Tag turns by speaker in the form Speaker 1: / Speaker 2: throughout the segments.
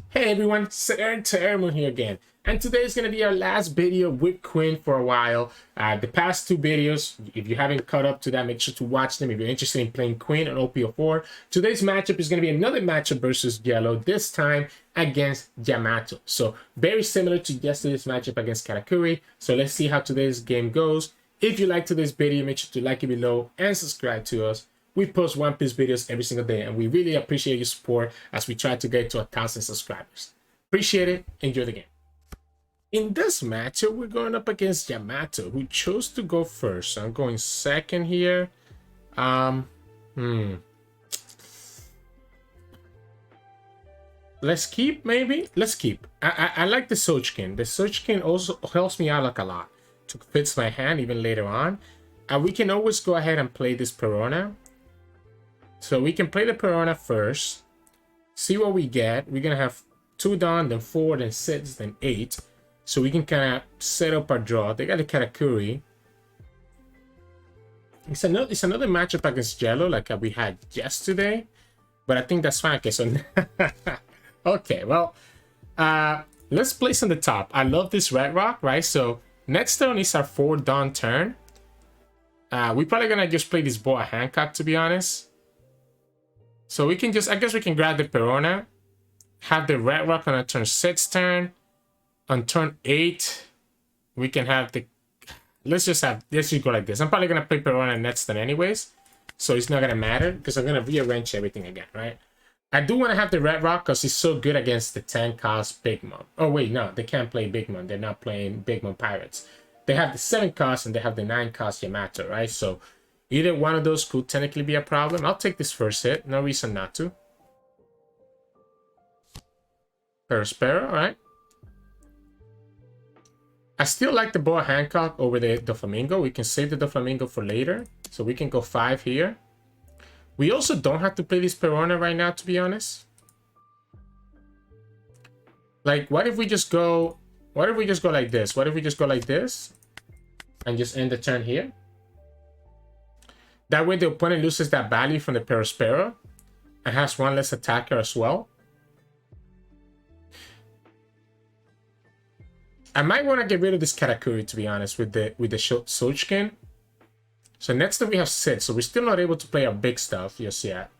Speaker 1: Hey everyone, Sirturmund here again. And today is going to be our last video with Quinn for a while. The past two videos, if you haven't caught up to that, make sure to watch them if you're interested in playing Quinn on OP04. Today's matchup is going to be another matchup versus Yellow, this time against Yamato. So very similar to yesterday's matchup against Katakuri. So let's see how today's game goes. If you like today's video, make sure to like it below and subscribe to us. We post One Piece videos every single day, and we really appreciate your support as we try to get to 1,000 subscribers. Appreciate it. Enjoy the game. In this matchup, we're going up against Yamato, who chose to go first. So I'm going second here. Let's keep, maybe? Let's keep. I like the Sogeking. The Sogeking also helps me out like a lot. To fits my hand even later on. We can always go ahead and play this Perona. So we can play the Perona first, see what we get. We're going to have 2 down, then 4, then 6, then 8. So we can kind of set up our draw. They got a Katakuri. It's another matchup against Yellow like we had yesterday. But I think that's fine. Okay, so... okay, well, let's place on the top. I love this Red Roc, right? So next turn is our 4 down turn. We're probably going to just play this Boa Hancock, to be honest. So we can just, I guess we can grab the Perona, have the Red Roc on a turn 6 turn. On turn 8, we can have the, let's just go like this. I'm probably going to play Perona next turn anyways. So it's not going to matter because I'm going to rearrange everything again, right? I do want to have the Red Roc because he's so good against the 10 cost Big Mom. Oh wait, no, they can't play Big Mom. They're not playing Big Mom Pirates. They have the 7 cost and they have the 9 cost Yamato, right? So either one of those could technically be a problem. I'll take this first hit. No reason not to. Sparrow, all right. I still like the Boa Hancock over the Doflamingo. We can save the Doflamingo for later. So we can go 5 here. We also don't have to play this Perona right now, to be honest. Like, what if we just go... What if we just go like this? What if we just go like this? And just end the turn here? That way the opponent loses that value from the Perospero and has 1 less attacker as well. I might want to get rid of this Katakuri, to be honest, with the Sogeking. So next up we have 6, so we're still not able to play our big stuff just yet.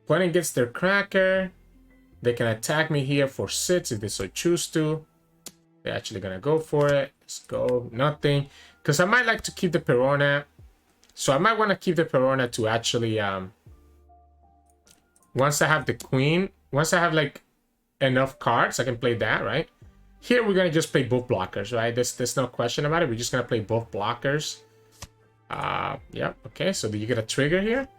Speaker 1: Opponent gets their Cracker. They can attack me here for 6 if they so choose to. They're actually gonna go for it. Let's go. Nothing. Because I might like to keep the Perona. So I might want to keep the Perona to actually... once I have the Queen... Once I have like enough cards, I can play that, right? Here we're going to just play both blockers, right? There's no question about it. We're just going to play both blockers. Yeah, okay. So do you get a trigger here?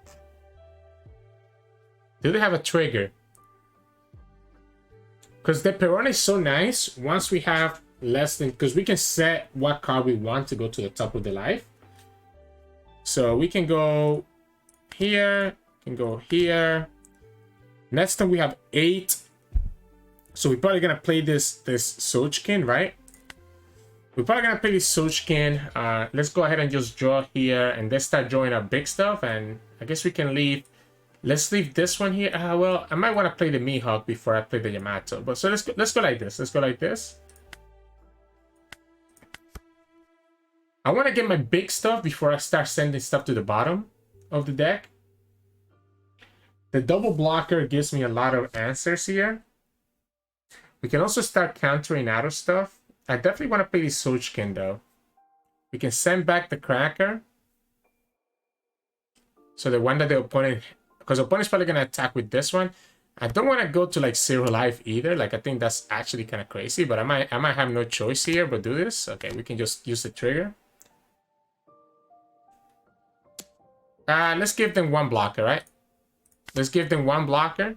Speaker 1: Do they have a trigger? Because the Perona is so nice. Once we have less than... Because we can set what card we want to go to the top of the life. So we can go here. Can go here. Next time we have 8. So we're probably going to play this Sogeking, right? We're probably going to play this Sogeking. Let's go ahead and just draw here. And let's start drawing our big stuff. And I guess we can leave... Let's leave this one here. Well, I might want to play the Mihawk before I play the Yamato. But so let's go like this. Let's go like this. I want to get my big stuff before I start sending stuff to the bottom of the deck. The double blocker gives me a lot of answers here. We can also start countering out of stuff. I definitely want to play the Sogeking though. We can send back the Cracker. So the one that the opponent... Because the opponent's probably going to attack with this one. I don't want to go to like 0 life either. Like I think that's actually kind of crazy. But I might have no choice here but do this. Okay, we can just use the trigger. Let's give them 1 blocker, right? Let's give them 1 blocker.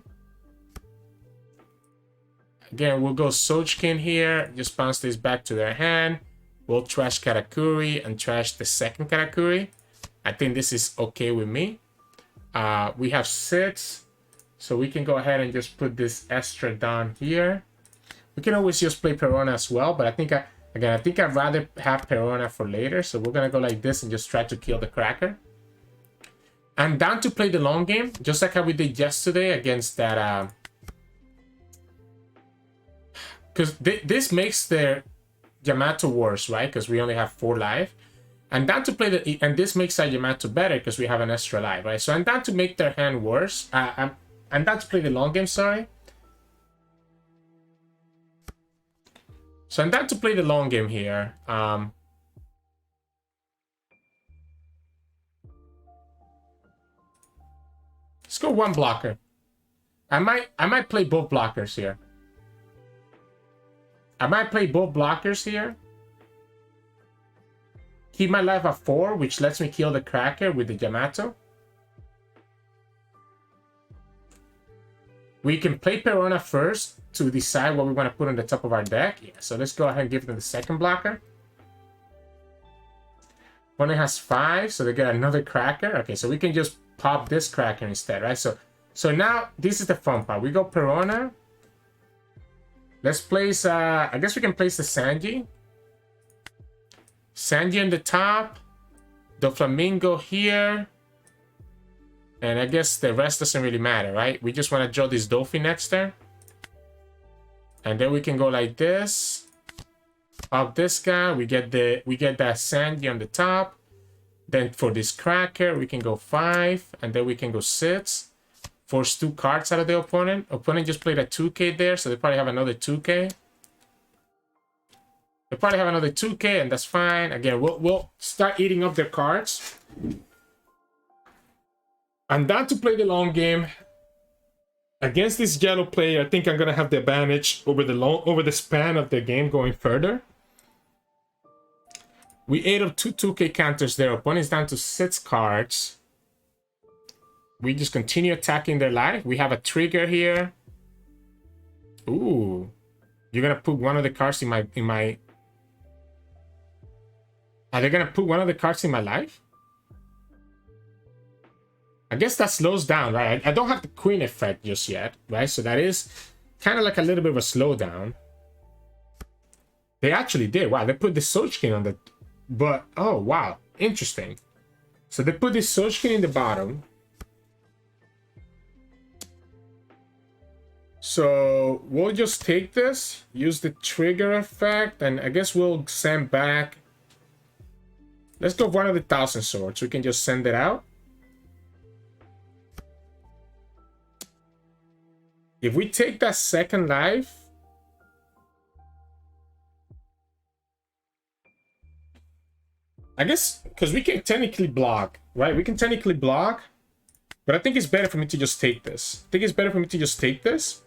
Speaker 1: Again, we'll go Sogeking here. Just bounce this back to their hand. We'll trash Katakuri and trash the second Katakuri. I think this is okay with me. We have 6. So we can go ahead and just put this extra down here. We can always just play Perona as well. But I think, I'd rather have Perona for later. So we're going to go like this and just try to kill the Cracker. I'm down to play the long game. Just like how we did yesterday against that because this makes their Yamato worse, right? Because we only have 4 life. I'm down to play the, and this makes our Yamato better because we have an extra life, right? So I'm down to make their hand worse. I'm down to play the long game, sorry. So I'm down to play the long game here. Let's go 1 blocker. I might play both blockers here. I might play both blockers here. Keep my life at 4, which lets me kill the Cracker with the Yamato. We can play Perona first to decide what we want to put on the top of our deck. Yeah, so let's go ahead and give them the second blocker. Opponent has 5, so they get another Cracker. Okay, so we can just pop this Cracker instead, right? So now this is the fun part. We go Perona. Let's place, I guess we can place the Sanji. Sanji on the top. Doflamingo here. And I guess the rest doesn't really matter, right? We just want to draw this Dofi next turn. And then we can go like this. Pop this guy. We get that Sanji on the top. Then for this Cracker, we can go 5. And then we can go 6. Force 2 cards out of the opponent. Opponent just played a 2k there, so they probably have another 2k. They probably have another 2k, and that's fine. Again, we'll start eating up their cards. I'm down to play the long game. Against this yellow player, I think I'm gonna have the advantage over the span of the game going further. We ate up 2 2k counters there. Opponent's down to 6 cards. We just continue attacking their life. We have a trigger here. Ooh. You're gonna put one of the cards in my... Are they gonna put one of the cards in my life? I guess that slows down, right? I don't have the queen effect just yet, right? So that is kind of like a little bit of a slowdown. They actually did. Wow, they put the Sogeking on the... But, oh, wow. Interesting. So they put this Sogeking in the bottom. So we'll just take this, use the trigger effect, and I guess we'll send back... Let's go one of the 1,000 swords. We can just send it out. If we take that second life, I guess, because we can technically block, right? We can technically block, but I think it's better for me to just take this. I think it's better for me to just take this.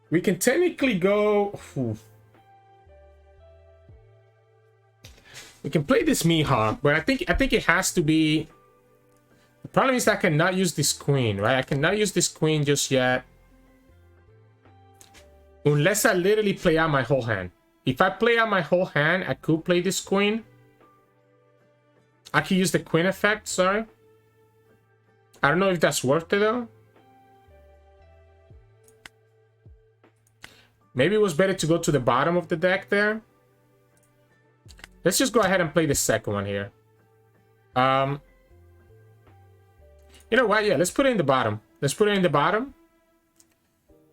Speaker 1: We can technically go... We can play this Mihawk, but I think it has to be... The problem is that I cannot use this queen, right? I cannot use this queen just yet. Unless I literally play out my whole hand. If I play out my whole hand, I could play this queen. I could use the queen effect, sorry. I don't know if that's worth it though. Maybe it was better to go to the bottom of the deck there. Let's just go ahead and play the second one here. You know what? Yeah, let's put it in the bottom. Let's put it in the bottom.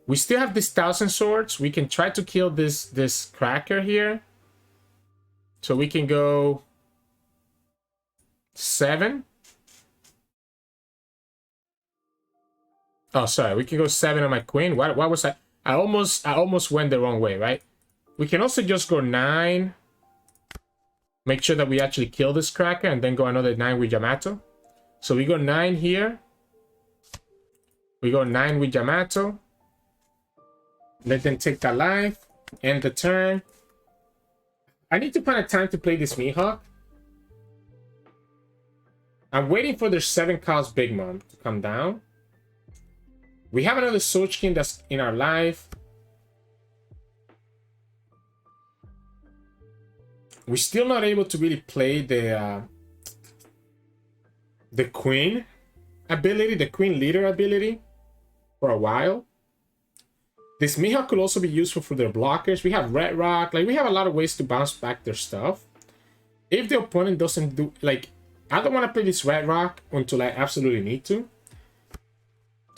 Speaker 1: We still have this 1,000 swords. We can try to kill this Cracker here. So we can go 7. Oh, sorry. We can go 7 on my queen. What was I? I almost went the wrong way, right? We can also just go 9. Make sure that we actually kill this Cracker and then go another 9 with Yamato. So we go 9 here. We go 9 with Yamato. Let them take that life. End the turn. I need to find a time to play this Mihawk. I'm waiting for their 7 cost Big Mom to come down. We have another Sogeking that's in our life. We're still not able to really play the queen ability, the queen leader ability for a while. This Mihawk could also be useful for their blockers. We have Red Roc. Like, we have a lot of ways to bounce back their stuff. If the opponent doesn't do... Like, I don't want to play this Red Roc until I absolutely need to.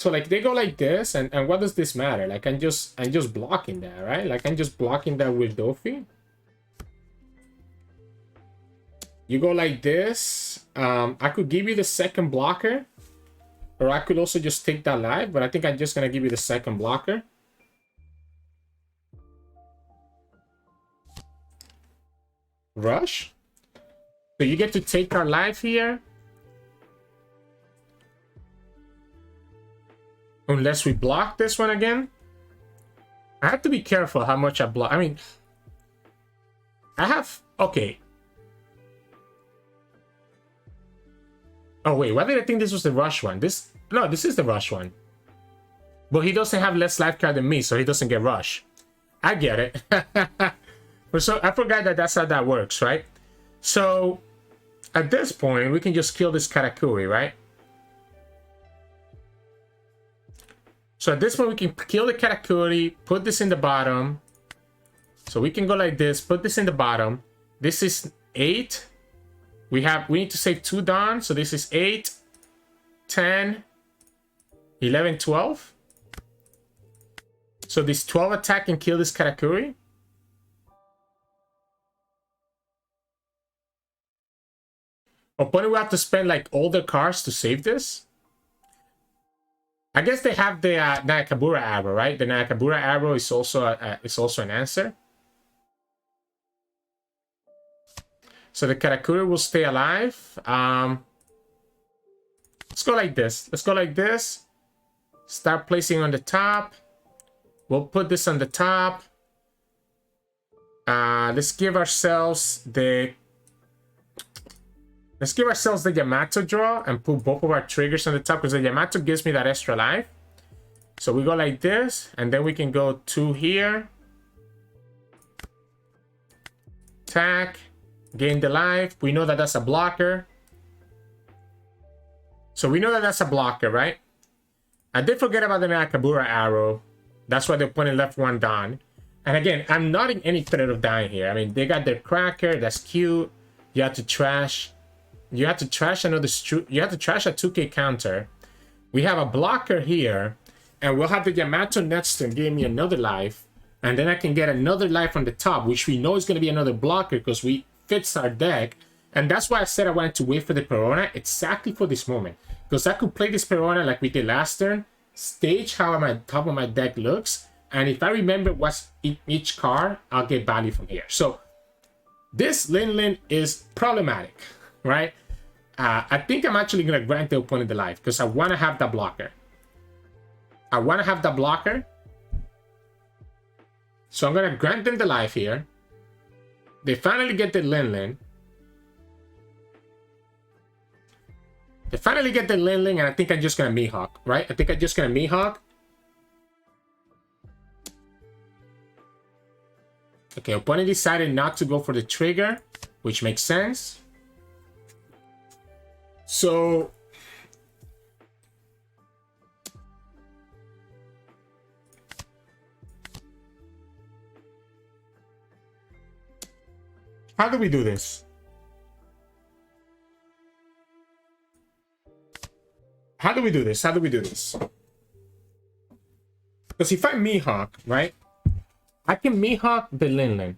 Speaker 1: So like they go like this, and what does this matter? Like I'm just blocking that, right? Like I'm just blocking that with Dofi. You go like this. I could give you the second blocker, or I could also just take that life, but I think I'm just gonna give you the second blocker. Rush. So you get to take our life here. Unless we block this one again. I have to be careful how much I block. I mean, I have... Okay. Oh, wait. Why did I think this was the rush one? No, this is the rush one. But he doesn't have less life card than me, so he doesn't get rush. I get it. So I forgot that that's how that works, right? So at this point, we can just kill this Katakuri, right? So at this point, we can kill the Katakuri, put this in the bottom. So we can go like this, put this in the bottom. This is 8. We need to save 2 Dawn. So this is 8, 10, 11, 12. So this 12 attack can kill this Katakuri. Opponent will have to spend like all their cards to save this. I guess they have the Nakamura arrow, right? The Nakamura arrow is also an answer. So the Katakuri will stay alive. Let's go like this. Let's go like this. Start placing on the top. We'll put this on the top. Let's give ourselves the Yamato draw and put both of our triggers on the top, because the Yamato gives me that extra life. So we go like this, and then we can go 2 here. Attack. Gain the life. We know that that's a blocker. So we know that that's a blocker, right? I did forget about the Nakamura arrow. That's why the opponent left 1 down. And again, I'm not in any threat of dying here. I mean, they got their cracker. That's cute. You have to trash. You have to trash another. You have to trash a 2K counter. We have a blocker here, and we'll have the Yamato next turn give me another life, and then I can get another life on the top, which we know is going to be another blocker because we fits our deck. And that's why I said I wanted to wait for the Perona exactly for this moment, because I could play this Perona like we did last turn, stage how my top of my deck looks, and if I remember what's in each card, I'll get value from here. So this Lin is problematic, right? I think I'm actually going to grant the opponent the life because I want to have that blocker. I want to have that blocker. So I'm going to grant them the life here. They finally get the Lin. They finally get the Lin, and I think I'm just going to Mihawk, right? I think I'm just going to Mihawk. Okay, opponent decided not to go for the trigger, which makes sense. So how do we do this? How do we do this? How do we do this? Because if I Mihawk, right? I can Mihawk the Lin.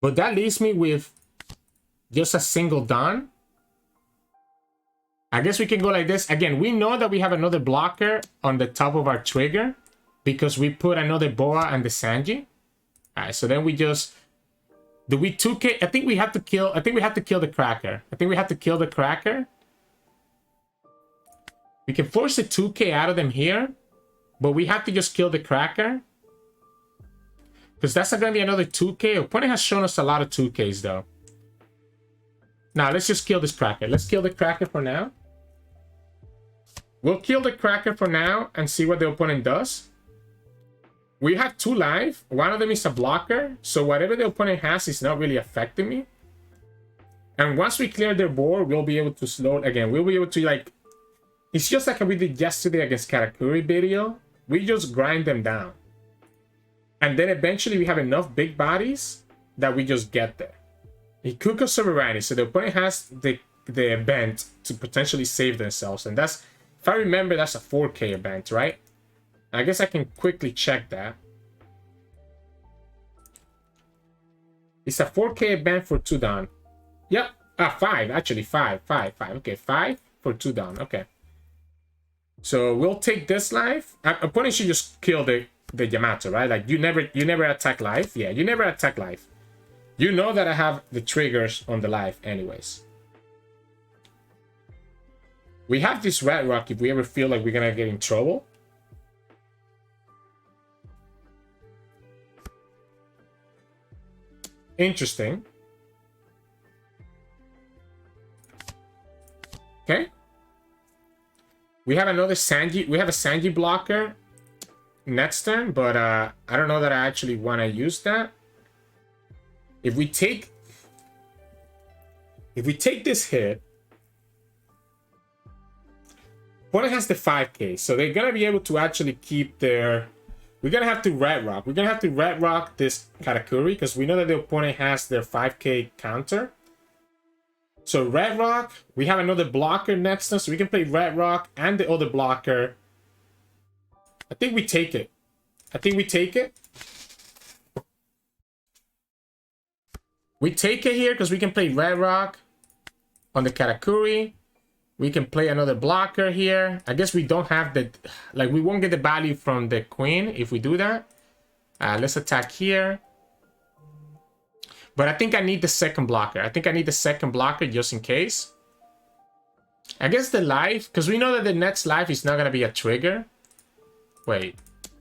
Speaker 1: But that leaves me with just a single Dawn. I guess we can go like this. Again, we know that we have another blocker on the top of our trigger because we put another Boa and the Sanji. Alright, so then we just... Do we 2K? I think we have to kill the Cracker. I think we have to kill the Cracker. We can force the 2K out of them here, but we have to just kill the Cracker. Because that's not going to be another 2K. Opponent has shown us a lot of 2Ks though. Now, let's just kill this Cracker. Let's kill the Cracker for now. We'll kill the Cracker for now and see what the opponent does. We have 2 life. One of them is a blocker. So whatever the opponent has is not really affecting me. And once we clear their board, we'll be able to slow... Again, we'll be able to like... It's just like we did yesterday against Katakuri video. We just grind them down. And then eventually we have enough big bodies that we just get there. Ikuko Sovereignty. So the opponent has the event to potentially save themselves. And that's If I remember, that's a 4K event, right? I guess I can quickly check that. It's a 4K event for 2 down. Yep. 5. Actually, 5. Okay, 5 for 2 down. Okay. So we'll take this life. Opponent should just kill the Yamato, right? Like, you never attack life. Yeah, you never attack life. You know that I have the triggers on the life anyways. We have this Red Roc if we ever feel like we're gonna get in trouble. Interesting. Okay. We have another Sanji. We have a Sanji blocker next turn, but I don't know that I actually want to use that. If we take this hit, opponent has the 5K, so they're gonna be able to actually keep their. We're gonna have to Red Roc. We're gonna have to Red Roc this Katakuri because we know that the opponent has their 5K counter. So Red Roc, we have another blocker next turn, so we can play Red Roc and the other blocker. I think we take it. We take it here because we can play Red Roc on the Katakuri. We can play another blocker here. I guess we don't have the... Like, we won't get the value from the queen if we do that. Let's attack here. But I think I need the second blocker. I think I need the second blocker just in case. I guess the life... Because we know that the next life is not going to be a trigger. Wait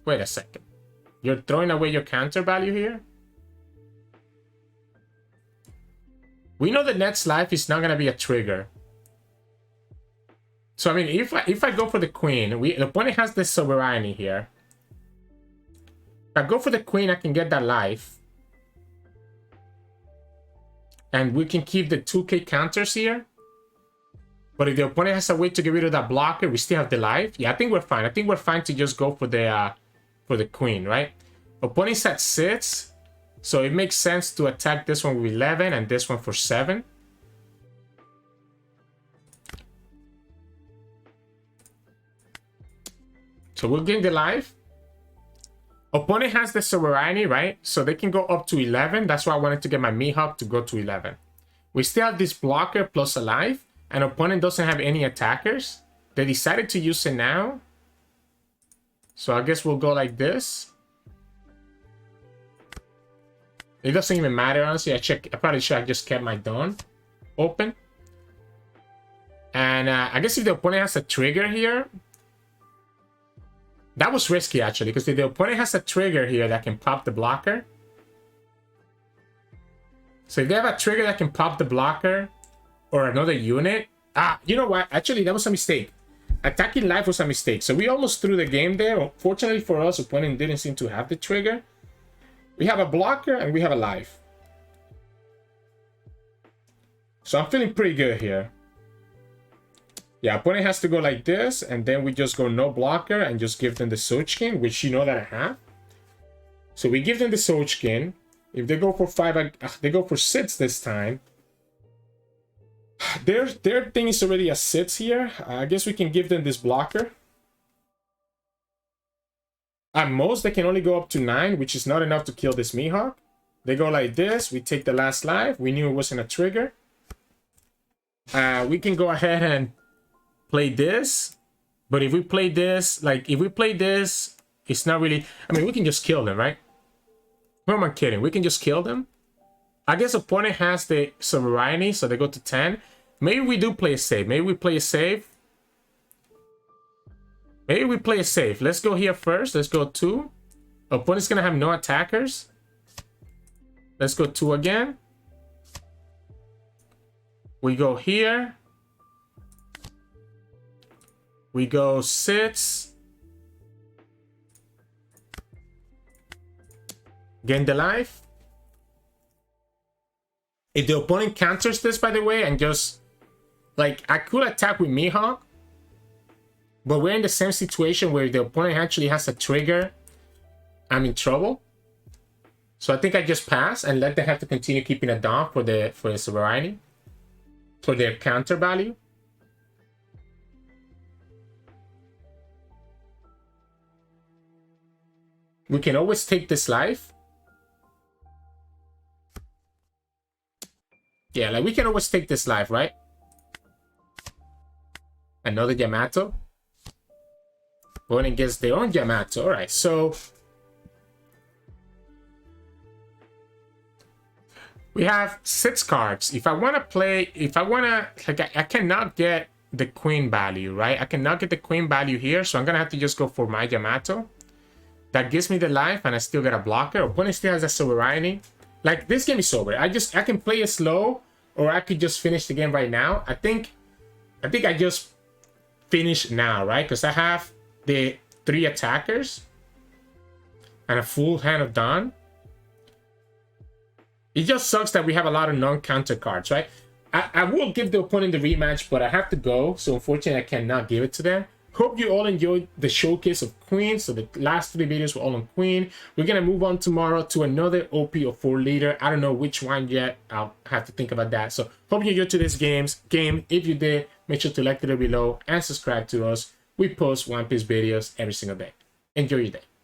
Speaker 1: a second. You're throwing away your counter value here? We know the next life is not going to be a trigger. So, I mean, if I go for the queen, the opponent has the sovereignty here. If I go for the queen, I can get that life. And we can keep the 2K counters here. But if the opponent has a way to get rid of that blocker, we still have the life. Yeah, I think we're fine. I think we're fine to just go for the queen, right? Opponent's at 6. So it makes sense to attack this one with 11 and this one for 7. So we'll gain the life. Opponent has the sovereignty, right? So they can go up to 11. That's why I wanted to get my Mihawk to go to 11. We still have this blocker plus a life. And opponent doesn't have any attackers. They decided to use it now. So I guess we'll go like this. It doesn't even matter, honestly. I probably should have just kept my Dawn open. And I guess if the opponent has a trigger here... That was risky, actually, because if the opponent has a trigger here that can pop the blocker. So if they have a trigger that can pop the blocker or another unit. You know what? Actually, that was a mistake. Attacking life was a mistake. So we almost threw the game there. Fortunately for us, opponent didn't seem to have the trigger. We have a blocker and we have a life. So I'm feeling pretty good here. Yeah, opponent has to go like this, and then we just go no blocker and just give them the Sogeking, which you know that I have. So we give them the Sogeking. If they go for 5, they go for 6 this time. Their thing is already a 6 here. I guess we can give them this blocker. At most, they can only go up to 9, which is not enough to kill this Mihawk. They go like this. We take the last life. We knew it wasn't a trigger. We can go ahead and play this. But if we play this, it's not really... I mean, we can just kill them, right? Who am I kidding? We can just kill them. I guess opponent has the sovereignty, so they go to 10. Maybe we do play a save. Maybe we play a save. Maybe we play a save. Let's go here first. Let's go 2. Opponent's gonna have no attackers. Let's go 2 again. We go here. We go 6. Gain the life. If the opponent counters this, by the way, and just... Like, I could attack with Mihawk. But we're in the same situation where the opponent actually has a trigger. I'm in trouble. So I think I just pass and let them have to continue keeping a Dawn for the sovereignty. For their counter value. We can always take this life. Yeah, like we can always take this life, right? Another Yamato. Opponent gets their own Yamato. All right, so we have 6 cards. If I want to play, like I cannot get the queen value, right? I cannot get the queen value here, so I'm gonna have to just go for my Yamato. That gives me the life, and I still get a blocker. Opponent still has a sovereignty. Like, this game is over. I can play it slow, or I could just finish the game right now. I think I just finish now, right? Because I have the 3 attackers and a full hand of Dawn. It just sucks that we have a lot of non-counter cards, right? I will give the opponent the rematch, but I have to go. So unfortunately, I cannot give it to them. Hope you all enjoyed the showcase of Queen. So the last 3 videos were all on Queen. We're going to move on tomorrow to another OP04 leader. I don't know which one yet. I'll have to think about that. So hope you enjoyed today's game. If you did, make sure to like the video below and subscribe to us. We post One Piece videos every single day. Enjoy your day.